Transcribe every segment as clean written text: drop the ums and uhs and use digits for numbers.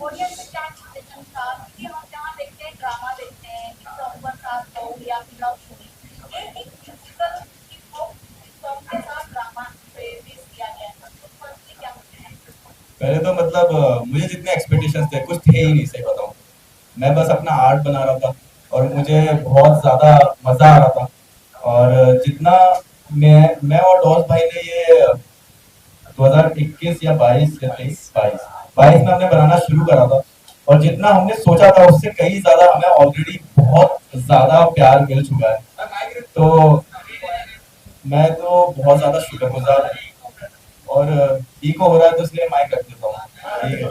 Audience से क्या expectation था, क्योंकि हम जहाँ देखते हैं ड्रामा देखते हैं, एक सॉन्ग पर साथ सॉन्ग या फिर लव स्टोरी, ये एक म्यूजिकल हिप हॉप सॉन्ग के साथ ड्रामा पे बेस किया गया है, तो फर्स्टली क्या होता है? पहले तो मतलब मुझे जितने एक्सपेक्टेशंस थे कुछ थे ही नहीं, सही बताऊं। मैं बस अपना आर्ट बना रहा था और मुझे बहुत ज्यादा मजा आ रहा था। और जितना मैं और डॉस भाई ने ये 2021 या 22 या 23, 22 में हमने बनाना शुरू करा था। और जितना हमने सोचा था उससे कई ज्यादा हमें ऑलरेडी बहुत ज्यादा प्यार मिल चुका है। तो मैं तो बहुत ज्यादा शुक्रगुजार हूँ। और इको हो रहा है तो इसलिए माइक रख देता हूँ। ठीक है,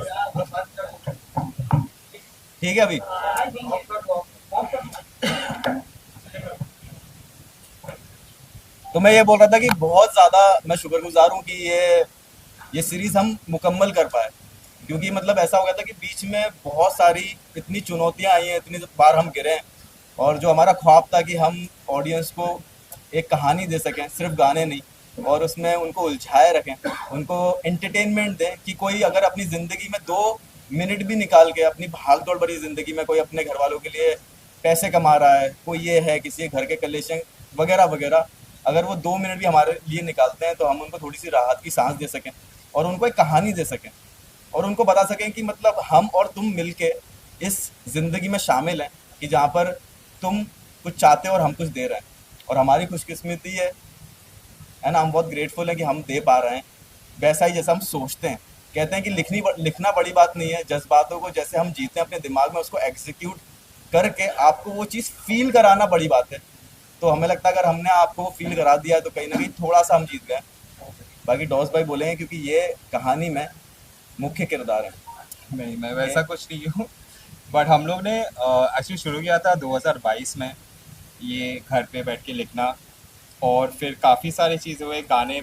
ठीक है अभी। तो मैं ये बोल रहा था कि बहुत ज्यादा मैं शुक्रगुजार हूँ कि ये सीरीज हम मुकम्मल कर पाए। क्योंकि मतलब ऐसा हो गया था कि बीच में बहुत सारी इतनी चुनौतियां आई हैं, इतनी बार हम गिरे हैं। और जो हमारा ख्वाब था कि हम ऑडियंस को एक कहानी दे सकें, सिर्फ गाने नहीं, और उसमें उनको उलझाए रखें, उनको एंटरटेनमेंट दें कि कोई अगर अपनी ज़िंदगी में 2 मिनट भी निकाल के अपनी भाग दौड़ भरी ज़िंदगी में कोई अपने घर वालों के लिए पैसे कमा रहा है, कोई ये है किसी के घर के कलेशन वगैरह वगैरह, अगर वो 2 मिनट भी हमारे लिए निकालते हैं तो हम उनको थोड़ी सी राहत की सांस दे सकें और उनको एक कहानी दे सकें और उनको बता सकें कि मतलब हम और तुम मिलके इस ज़िंदगी में शामिल हैं, कि जहाँ पर तुम कुछ चाहते हो और हम कुछ दे रहे हैं। और हमारी खुशकिस्मती है ना, हम बहुत ग्रेटफुल हैं कि हम दे पा रहे हैं वैसा ही जैसा हम सोचते हैं। कहते हैं कि लिखना बड़ी बात नहीं है, जज्बातों को जैसे हम जीते हैं अपने दिमाग में उसको एग्जीक्यूट करके आपको वो चीज़ फील कराना बड़ी बात है। तो हमें लगता है अगर हमने आपको वो फील करा दिया है तो कहीं ना कहीं थोड़ा सा हम जीत गए। बाकी डॉस भाई बोलेंगे क्योंकि ये कहानी में मुख्य किरदार है। नहीं, मैं ये वैसा कुछ नहीं हूँ। बट हम लोग ने एक्चुअली शुरू किया था 2022 में, ये घर पे बैठ के लिखना। और फिर काफ़ी सारी चीज़ें हुए, गाने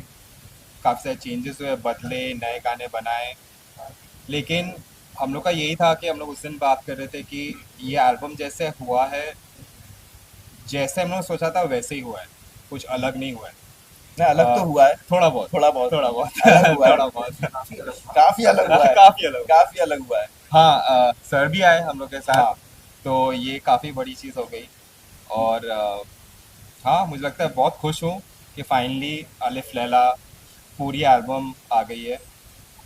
काफ़ी सारे चेंजेस हुए, बदले, नए गाने बनाए। लेकिन हम लोग का यही था कि हम लोग उस दिन बात कर रहे थे कि ये एल्बम जैसे हुआ है, जैसे हम लोग सोचा था वैसे ही हुआ है, कुछ अलग नहीं हुआ है। नहीं, अलग तो हुआ है। थोड़ा बहुत, थोड़ा बहुत थोड़ा बहुत अलग हुआ है। थोड़ा बहुत काफी अलग हुआ है। काफ़ी अलग हुआ है। काफी अलग हुआ है। हाँ, सर भी आए हम लोग के साथ, हाँ। तो ये काफ़ी बड़ी चीज़ हो गई। और हाँ, मुझे लगता है बहुत खुश हूँ कि फाइनली अलिफ लैला पूरी एल्बम आ गई है।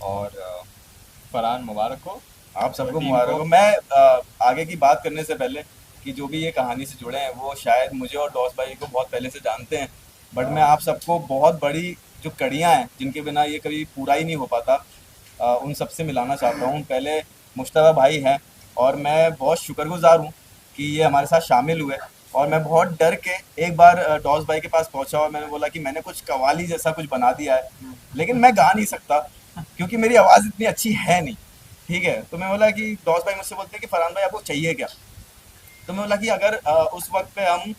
और फरहान, मुबारक हो आप और सबको टीम मुबारक को। हो। मैं आगे की बात करने से पहले कि जो भी ये कहानी से जुड़े हैं वो शायद मुझे और डॉस भाई को बहुत पहले से जानते हैं, बट मैं आप सबको बहुत बड़ी जो कड़ियाँ हैं जिनके बिना ये कभी पूरा ही नहीं हो पाता, उन सबसे मिलाना चाहता हूँ। पहले मुश्तबा भाई हैं और मैं बहुत शुक्रगुजार हूँ कि ये हमारे साथ शामिल हुए। और मैं बहुत डर के एक बार डॉस भाई के पास पहुंचा और मैंने बोला कि मैंने कुछ कवाली जैसा कुछ बना दिया है, लेकिन मैं गा नहीं सकता क्योंकि मेरी आवाज़ इतनी अच्छी है नहीं। ठीक है, तो मैं बोला कि डॉस भाई मुझसे बोलते हैं कि फरहान भाई आपको चाहिए क्या। तो मैं बोला कि अगर उस वक्त पे हम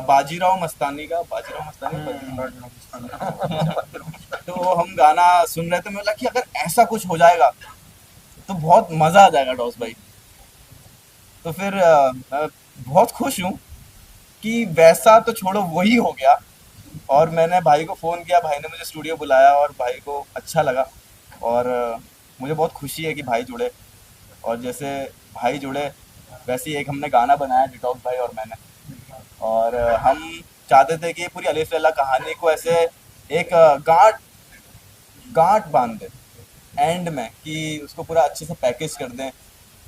बाजीराव मस्तानी तो हम गाना सुन रहे थे, मैं बोला कि अगर ऐसा कुछ हो जाएगा तो बहुत मजा आ जाएगा डॉस भाई। तो फिर मैं बहुत खुश हूँ कि वैसा तो छोड़ो वही हो गया। और मैंने भाई को फ़ोन किया, भाई ने मुझे स्टूडियो बुलाया और भाई को अच्छा लगा। और मुझे बहुत खुशी है कि भाई जुड़े। और जैसे भाई जुड़े वैसे ही एक हमने गाना बनाया डिटॉक्स भाई और मैंने। और हम चाहते थे कि ये पूरी अलिफ लैला कहानी को ऐसे एक गांठ गांठ बांध दें एंड में, कि उसको पूरा अच्छे से पैकेज कर दें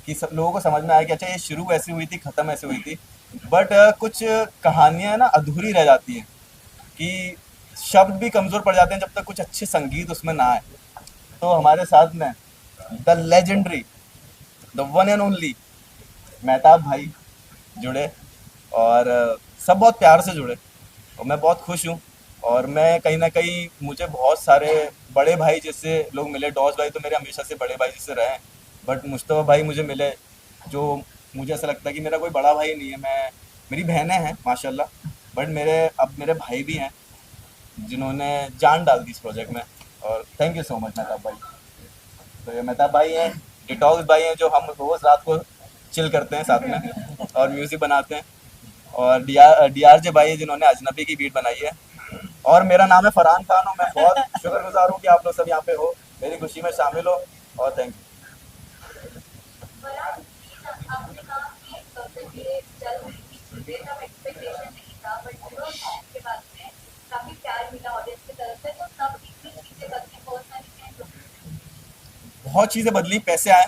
कि सब लोगों को समझ में आए कि अच्छा ये शुरू ऐसे हुई थी, ख़त्म ऐसे हुई थी। बट कुछ कहानियाँ ना अधूरी रह जाती हैं कि शब्द भी कमज़ोर पड़ जाते हैं जब तक कुछ अच्छे संगीत उसमें ना आए। तो हमारे साथ में the legendary, the one and only Mehtab भाई जुड़े। और सब बहुत प्यार से जुड़े और मैं बहुत खुश हूँ। और मैं कहीं ना कहीं मुझे बहुत सारे बड़े भाई जैसे लोग मिले। डॉस भाई तो मेरे हमेशा से बड़े भाई जैसे रहे हैं, बट मुश्तबा भाई मुझे मिले जो मुझे ऐसा लगता है कि मेरा कोई बड़ा भाई नहीं है। मैं मेरी बहनें हैं माशाल्लाह, बट मेरे अब मेरे भाई भी हैं जिन्होंने जान डाल दी इस प्रोजेक्ट में। और thank you so much Mehtab भाई। तो ये मेहताब भाई हैं, डिटॉक्स भाई हैं जो हम रोज़ रात को चिल करते हैं साथ में और म्यूज़िक बनाते हैं। और डी आर जे भाई है जिन्होंने अजनबी की बीट बनाई है। और मेरा नाम है फरहान खान और मैं बहुत शुक्रगुजार हूँ कि आप लोग सब यहाँ पे हो, मेरी खुशी में शामिल हो। और थैंक यू। मुझे तब एक्सपेक्टेशन नहीं था, बट सॉन्ग के बाद में काफी प्यार मिला ऑडियंस की तरफ से, तो तब इतनी चीजें बदली, पर्सनली चेंज हो बहुत चीज़ें बदली, पैसे आए।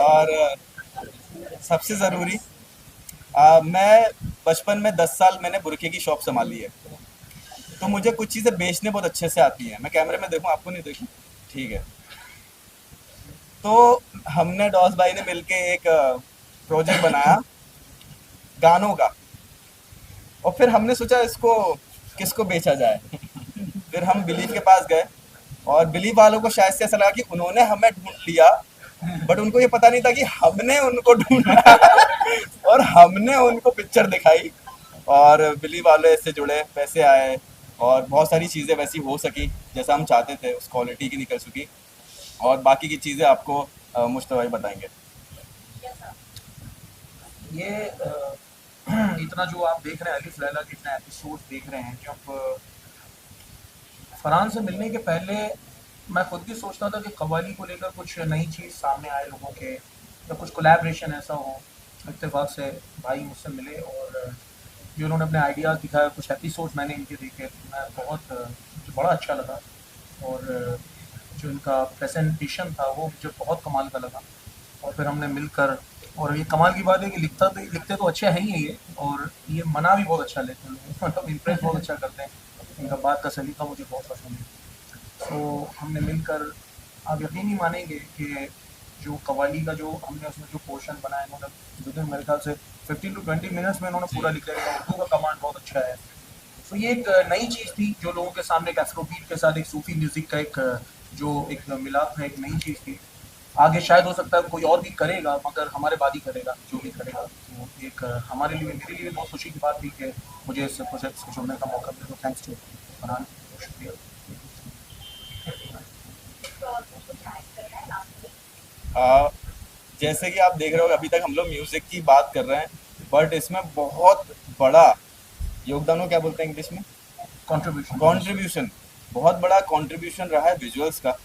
और सबसे ज़रूरी, मैं बचपन में 10 साल मैंने बुरखे की शॉप संभाली है। तो मुझे कुछ चीज़ें बेचने बहुत अच्छे से आती हैं। मैं कैमरे में देखूं, आपको नहीं देखूं, ठीक है। तो हमने डॉस भाई ने मिलके एक प्रोजेक्ट बनाया गानों का, और फिर हमने सोचा इसको किसको बेचा जाए। फिर हम बिलीव के पास गए, और बिलीव वालों को शायद से ऐसा लगा कि उन्होंने हमें ढूंढ लिया, बट उनको ये पता नहीं था कि हमने उनको ढूंढा। और हमने उनको पिक्चर दिखाई, और बिलीव वाले से जुड़े, पैसे आए, और बहुत सारी चीज़ें वैसी हो सकी जैसा हम चाहते थे, उस क्वालिटी की निकल सकी। और बाकी की चीज़ें आपको मुश्तबा भाई बताएंगे। गया। ये इतना जो आप देख रहे हैं अलिफ लैला के इतना एपिसोड देख रहे हैं, जब फरहान से मिलने के पहले मैं खुद भी सोचता था कि कव्वाली को लेकर कुछ नई चीज़ सामने आए लोगों के, या कुछ कोलैबोरेशन ऐसा हो। इत्तेफाक से भाई मुझसे मिले और जो उन्होंने अपने आइडियाज़ दिखाए, कुछ एपिसोड मैंने इनके देखे, मैं बहुत मुझे बड़ा अच्छा लगा। और जो इनका प्रेजेंटेशन था वो मुझे बहुत कमाल का लगा। और फिर हमने मिलकर, और ये कमाल की बात है कि लिखते तो अच्छे हैं ही ये, और ये मना भी बहुत अच्छा लेते हैं लोग, मतलब इम्प्रेस बहुत अच्छा करते हैं। इनका बात का सलीका मुझे बहुत पसंद है। तो हमने मिलकर, आप यकीन नहीं मानेंगे कि जो कव्वाली का जो हमने उसमें जो पोर्शन बनाया, उन्होंने विद इन मेरे ख्याल से 15 टू 20 मिनट्स में उन्होंने पूरा लिख लिया। उर्दू का कमांड बहुत अच्छा है। तो ये एक नई चीज़ थी जो लोगों के सामने, एक एफ्रोबीट के साथ एक सूफी म्यूज़िक का एक जो एक मिलाप है, एक नई चीज़ थी। आगे शायद हो सकता है कोई और भी करेगा, मगर हमारे बाद ही करेगा जो भी करेगा। तो एक हमारे लिए, मेरे लिए बहुत खुशी की बात थी कि मुझे इस प्रोजेक्ट से जुड़ने का मौका मिला। तो थैंक्स टू फरहान, शुक्रिया। तो और कुछ ऐड करना है लास्ट में? आ, जैसे कि आप देख रहे हो, अभी तक हम लोग म्यूज़िक की बात कर रहे हैं, बट इसमें बहुत बड़ा योगदान हो, क्या बोलते हैं इंग्लिश में, कंट्रीब्यूशन। कंट्रीब्यूशन, बहुत बड़ा कंट्रीब्यूशन रहा है विजुअल्स का।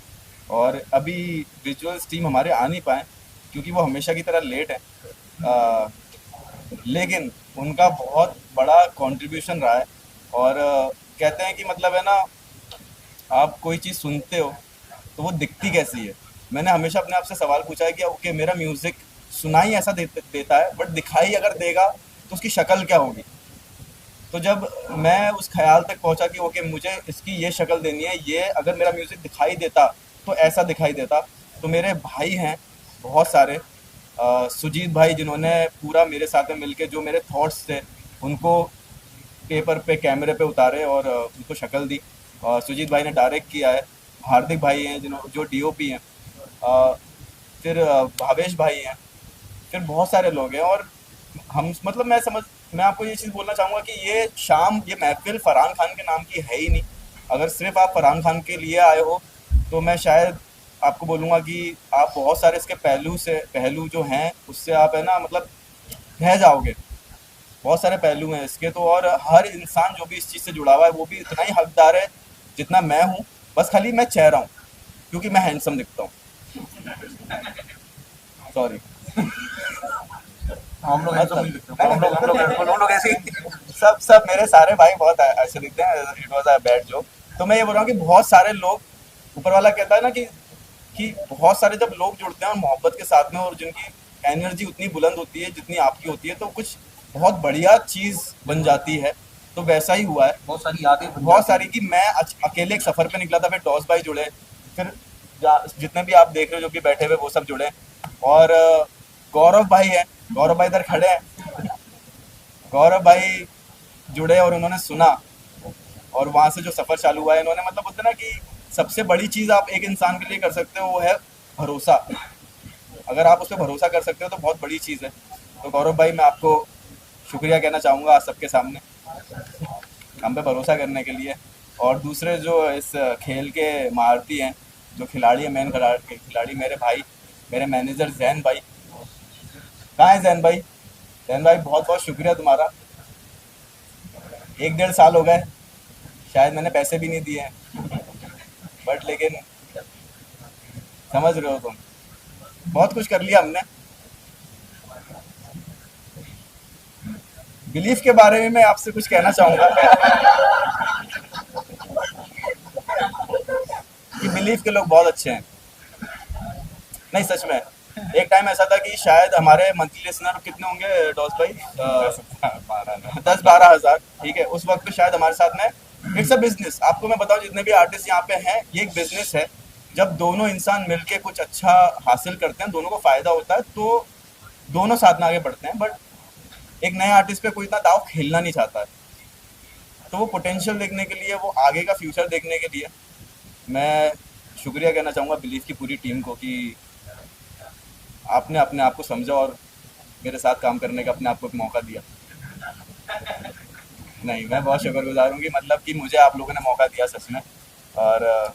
और अभी विजुअल्स टीम हमारे आ नहीं पाए क्योंकि वो हमेशा की तरह लेट है, लेकिन उनका बहुत बड़ा कंट्रीब्यूशन रहा है। और कहते हैं कि मतलब है ना, आप कोई चीज़ सुनते हो तो वो दिखती कैसी है। मैंने हमेशा अपने आप से सवाल पूछा है कि ओके, मेरा म्यूज़िक सुनाई ऐसा देता है, बट दिखाई अगर देगा तो उसकी शक्ल क्या होगी। तो जब मैं उस ख्याल तक पहुंचा कि ओके, मुझे इसकी ये शक्ल देनी है, ये अगर मेरा म्यूज़िक दिखाई देता तो ऐसा दिखाई देता। तो मेरे भाई हैं बहुत सारे, सुजीत भाई, जिन्होंने पूरा मेरे साथ में मिलके जो मेरे थॉट्स थे उनको पेपर पे, कैमरे पे उतारे और उनको शक्ल दी। सुजीत भाई ने डायरेक्ट किया है। हार्दिक भाई हैं जो डीओपी हैं। फिर भावेश भाई हैं। फिर बहुत सारे लोग हैं। और हम, मतलब मैं आपको ये चीज़ बोलना चाहूँगा कि ये शाम, ये महफिल फरहान खान के नाम की है ही नहीं। अगर सिर्फ आप फरहान खान के लिए आए हो तो मैं शायद आपको बोलूँगा कि आप बहुत सारे इसके पहलू जो हैं उससे आप है ना, मतलब रह जाओगे। बहुत सारे पहलू हैं इसके तो, और हर इंसान जो भी इस चीज़ से जुड़ा हुआ है वो भी इतना ही हकदार है जितना मैं हूँ। बस खाली मैं चेहरा हूँ क्योंकि मैं हैंडसम दिखता हूँ। सॉरी। हम लोग ऐसा नहीं लिखते, हम लोग ऐसे ही। सब मेरे सारे भाई बहुत ऐसे दिखते हैं। It was a bad joke. तो मैं ये बोल रहा हूँ कि बहुत सारे लोग, ऊपर वाला कहता है ना कि बहुत सारे जब लोग जुड़ते हैं और मोहब्बत के साथ में, और जिनकी एनर्जी उतनी बुलंद होती है जितनी आपकी होती है, तो कुछ बहुत बढ़िया चीज़ बन जाती है। तो वैसा ही हुआ है। बहुत सारी यादें बन बहुत जाती सारी कि मैं अकेले एक सफ़र पे निकला था, फिर डॉस भाई जुड़े, फिर जितने भी आप देख रहे हो जो भी बैठे हुए वो सब जुड़े। और गौरव भाई हैं, गौरव भाई इधर खड़े हैं। गौरव भाई जुड़े और उन्होंने सुना, और वहाँ से जो सफ़र चालू हुआ है, इन्होंने, मतलब बोलते हैं ना कि सबसे बड़ी चीज़ आप एक इंसान के लिए कर सकते हो वो है भरोसा। अगर आप उस पर भरोसा कर सकते हो तो बहुत बड़ी चीज़ है। तो गौरव भाई, मैं आपको शुक्रिया कहना चाहूँगा आज सबके सामने हम पे भरोसा करने के लिए। और दूसरे जो इस खेल के महारथी हैं, जो खिलाड़ी हैं, मेन खिलाड़ी मेरे भाई, मेरे मैनेजर जैन भाई। कहाँ है जैन भाई? जैन भाई, बहुत बहुत शुक्रिया तुम्हारा। 1 डेढ़ साल हो गए, शायद मैंने पैसे भी नहीं दिए हैं, बट लेकिन समझ रहे हो तुम, बहुत कुछ कर लिया हमने। बिलीफ के बारे में मैं आपसे कुछ कहना चाहूंगा कि बिलीफ के लोग बहुत अच्छे हैं। नहीं, सच में। एक टाइम ऐसा था कि शायद हमारे मंथली लिसनर कितने होंगे डॉस भाई? 10-12 10-12 हज़ार, ठीक है। उस वक्त पे शायद हमारे साथ में इट्स अ बिजनेस। आपको मैं बताऊं, जितने भी आर्टिस्ट यहाँ पे हैं, ये एक बिजनेस है। जब दोनों इंसान मिलके कुछ अच्छा हासिल करते हैं, दोनों को फायदा होता है, तो दोनों साथ में आगे बढ़ते हैं। बट एक नए आर्टिस्ट पे कोई इतना दाव खेलना नहीं चाहता है। तो वो पोटेंशियल देखने के लिए, वो आगे का फ्यूचर देखने के लिए, मैं शुक्रिया कहना चाहूँगा बिलीफ की पूरी टीम को कि आपने अपने आप को समझा और मेरे साथ काम करने का अपने आप को एक मौका दिया। नहीं, मैं बहुत शुक्रगुजार हूँ कि मतलब कि मुझे आप लोगों ने मौका दिया सच में। और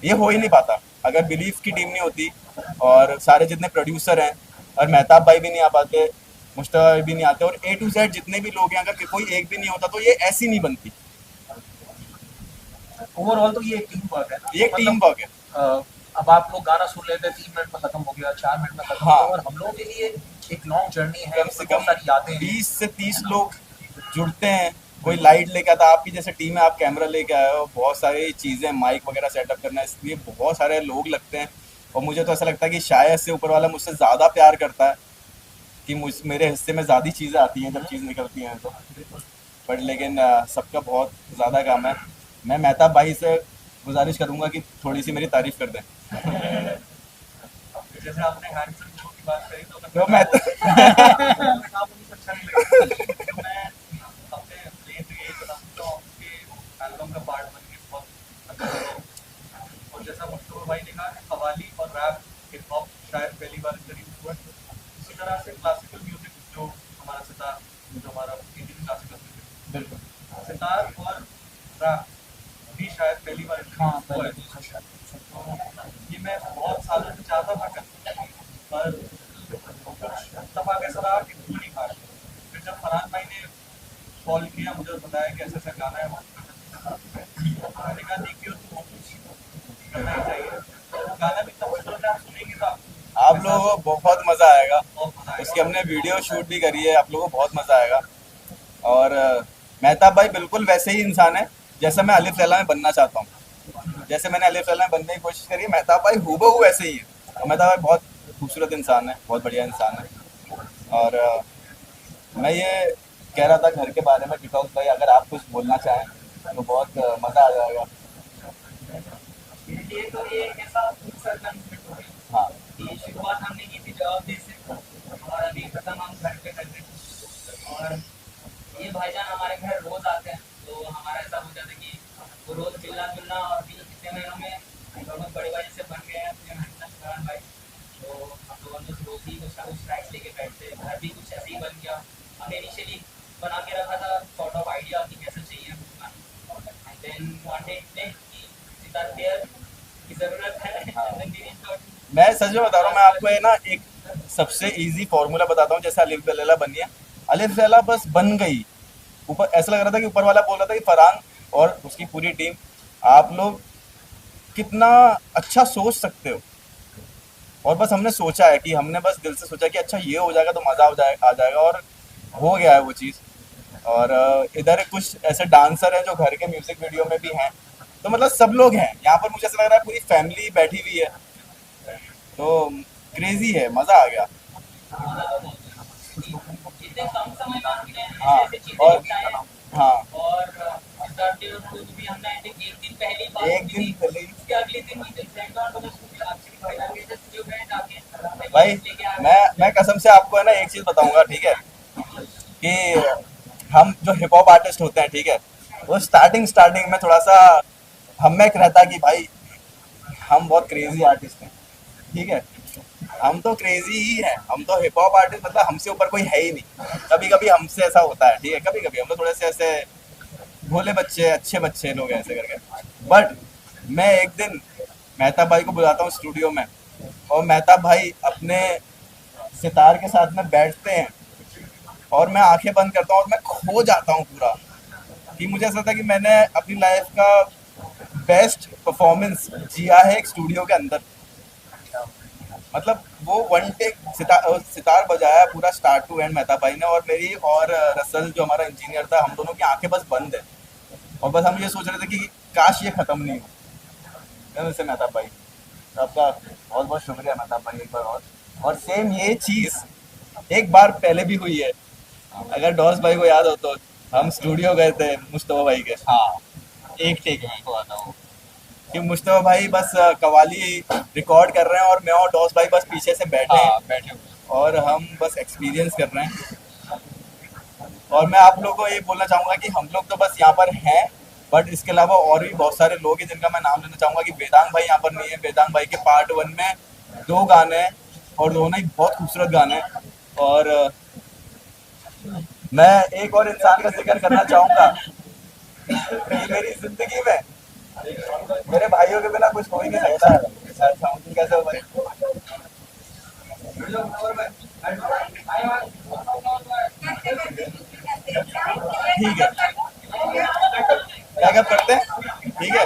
ये हो ही नहीं पाता अगर बिलीफ की टीम नहीं होती, और सारे जितने प्रोड्यूसर हैं, और मेहताब भाई भी नहीं आ पाते, मुश्ताक भाई भी नहीं आते, और ए टू जेड जितने भी लोग हैं, अगर कोई एक भी नहीं होता तो ये ऐसी नहीं बनती। ओवरऑल तो ये एक टीम वर्क है ना, ये एक टीम वर्क है। अब आप लोग गाना सुन लेते 3 मिनट में खत्म हो गया, 4 मिनट में खत्म हो हाँ। गया, और हम लोगों के लिए एक लॉन्ग जर्नी है, कम से बहुत कम सारी यादें हैं। 20 से 30 लोग जुड़ते हैं। कोई लाइट लेके आता, आपकी जैसे टीम है, आप कैमरा लेके आए हो, बहुत सारी चीज़ें, माइक वगैरह सेटअप करना है, इसलिए बहुत सारे लोग लगते हैं। और मुझे तो ऐसा लगता है कि शायद से ऊपर वाला मुझसे ज़्यादा प्यार करता है कि मेरे हिस्से में ज़्यादा चीज़ें आती हैं जब चीज़ निकलती हैं तो। बट लेकिन सबका बहुत ज़्यादा काम है। मैं मेहताब भाई से गुजारिश करूँगा कि थोड़ी सी मेरी तारीफ़ कर दें। जैसे आपने हैंडसम शो की बात करी तो तो मैं नाम मुझे अच्छा नहीं लगा। तो मैं अपने प्लेन पे यही बताऊँ तो आपके एल्बम का पार्ट बन के बहुत अच्छा लगा। और जैसा मुस्तफा भाई ने कहा कि कव्वाली और रैप हिप हॉप शायद पहली बार करीब हुआ, इसी तरह से क्लासिकल म्यूजिक जो हमारा सितार, जो हमारा इंडियन क्लासिकल म्यूजिक, बिल्कुल। सितार और रैप भी शायद पहली बार हाँ, introduce हुआ पहले है। तो ऐसा शायद। ये मैं बहुत सालों से चाहता था करने, पर कुछ दफा कैसा रहा कि हो नहीं पाया। फिर जब फरहान भाई ने कॉल किया, मुझे बताया कि ऐसा ऐसा गाना है, मैंने कहा देखिए तो कुछ करना ही चाहिए। तो वो गाना भी इतना खूबसूरत है, आप सुनेंगे तो आप लोगों को बहुत मज़ा आएगा। बहुत मजा आएगा। उसकी हमने वीडियो शूट भी करी है, आप लोगों को बहुत मज़ा आएगा। और मेहताब भाई बिल्कुल वैसे ही इंसान है जैसा मैं अलिफ लैला में बनना चाहता हूँ। जैसे मैंने अलिफ लैला में बनने की कोशिश करी है, मेहताब भाई हूबहू वैसे ही है। और मेहताब भाई बहुत खूबसूरत इंसान है, बहुत बढ़िया इंसान है। और मैं ये कह रहा था घर के बारे में, टिटॉस भाई अगर आप कुछ बोलना चाहें तो बहुत मज़ा आ जाएगा। ये तो ये ऐसा सर्कल हो गया हाँ, कि शुरुआत हमने की थी जवाब दे से, और अभी खत्म हम घर पे करते हैं। और ये भाईजान हमारे घर रोज आते हैं, तो हमारा ऐसा हो जाता है कि वो रोज मिलना जुलना, और भी कितने महीनों में हम दोनों बड़े भाई से बन गए हैं अपने फरहान भाई। तो हम लोग रोज रोज ही कुछ ना कुछ ट्रैक्स लेके बैठते, घर भी कुछ ऐसे ही बन गया। हमने इनिशियली बना के रखा था सॉर्ट ऑफ आइडिया कि कैसे चाहिए एंड देन वन डे कि सितार प्लेयर की जरूरत है and then we reached out to- मैं सच में बता रहा हूँ, मैं आपको ये ना एक सबसे इजी फॉर्मूला बताता हूँ। जैसे अलिफ लैला बनी है, अलिफ लैला बस बन गई। ऊपर ऐसा लग रहा था कि ऊपर वाला बोल रहा था कि फरहान और उसकी पूरी टीम, आप लोग कितना अच्छा सोच सकते हो। और बस हमने सोचा है कि हमने बस दिल से सोचा कि अच्छा ये हो जाएगा तो मज़ा आ जाएगा, और हो गया है वो चीज़। और इधर कुछ ऐसे डांसर हैं जो घर के म्यूजिक वीडियो में भी हैं, तो मतलब सब लोग हैं यहाँ पर। मुझे ऐसा लग रहा है पूरी फैमिली बैठी हुई है, तो क्रेजी है, मज़ा आ गया। जितने कम समय में हमने हाँ, ऐसे ऐसे चीजें और निपटाए, हाँ, और सिद्धार्थ को भी हमने एक दिन पहले ही बात एक की दिन थी, पहले ही। उसके अगले दिन ही फ्रेंड और मतलब एक्चुअली भाईजान के स्टूडियो में जाके भाई लेके आ मैं कसम से आपको है ना एक चीज़ बताऊंगा, ठीक है, कि हम जो हिप हॉप आर्टिस्ट होते हैं, ठीक है, वो स्टार्टिंग में थोड़ा सा हम में एक रहता है कि भाई हम बहुत क्रेजी आर्टिस्ट हैं, ठीक है। हम तो क्रेजी ही हैं, हम तो हिप हॉप आर्टिस्ट, मतलब हमसे ऊपर कोई है ही नहीं। कभी कभी हमसे ऐसा होता है, ठीक है, कभी कभी हम लोग थोड़े से ऐसे भोले बच्चे, अच्छे बच्चे लोग ऐसे करके। बट मैं एक दिन मेहताब भाई को बुलाता हूँ स्टूडियो में, और मेहताब भाई अपने सितार के साथ में बैठते हैं, और मैं आंखें बंद करता हूँ और मैं खो जाता हूँ पूरा। कि मुझे ऐसा था कि मैंने अपनी लाइफ का बेस्ट परफॉर्मेंस जिया है एक स्टूडियो के अंदर। मतलब वो वन टेक सितार बजाया पूरा स्टार्ट टू एंड मेहता भाई ने, और मेरी और रसल जो हमारा इंजीनियर था, हम दोनों की आंखें बस बंद है और बस हम ये सोच रहे थे कि काश ये खत्म नहीं हो। वैसे मेहता भाई आपका बहुत बहुत शुक्रिया मेहता भाई एक बार और सेम ये चीज एक बार पहले भी हुई है। अगर डॉस भाई को याद हो तो हम स्टूडियो गए थे मुश्तबा भाई के, हाँ, एक टेक में हुआ था वो। कि मुश्तबा भाई बस कवाली रिकॉर्ड कर रहे हैं और मैं और डॉस भाई बस पीछे से बैठे हैं हाँ, बैठे हुए। और हम बस एक्सपीरियंस कर रहे हैं। और मैं आप लोगों को ये बोलना चाहूँगा कि हम लोग तो बस यहाँ पर हैं, बट इसके अलावा और भी बहुत सारे लोग हैं जिनका मैं नाम लेना चाहूँगा कि वेदांग भाई यहाँ पर नहीं है। वेदांग भाई के पार्ट 1 में 2 गाने हैं और दोनों ही बहुत खूबसूरत गाने हैं। और मैं एक और इंसान का जिक्र करना चाहूँगा कि मेरी ज़िंदगी में मेरे भाइयों के बिना कुछ हो ही नहीं सकता है। साउंड कैसे हो भाई? ठीक है, क्या करते हैं? ठीक है।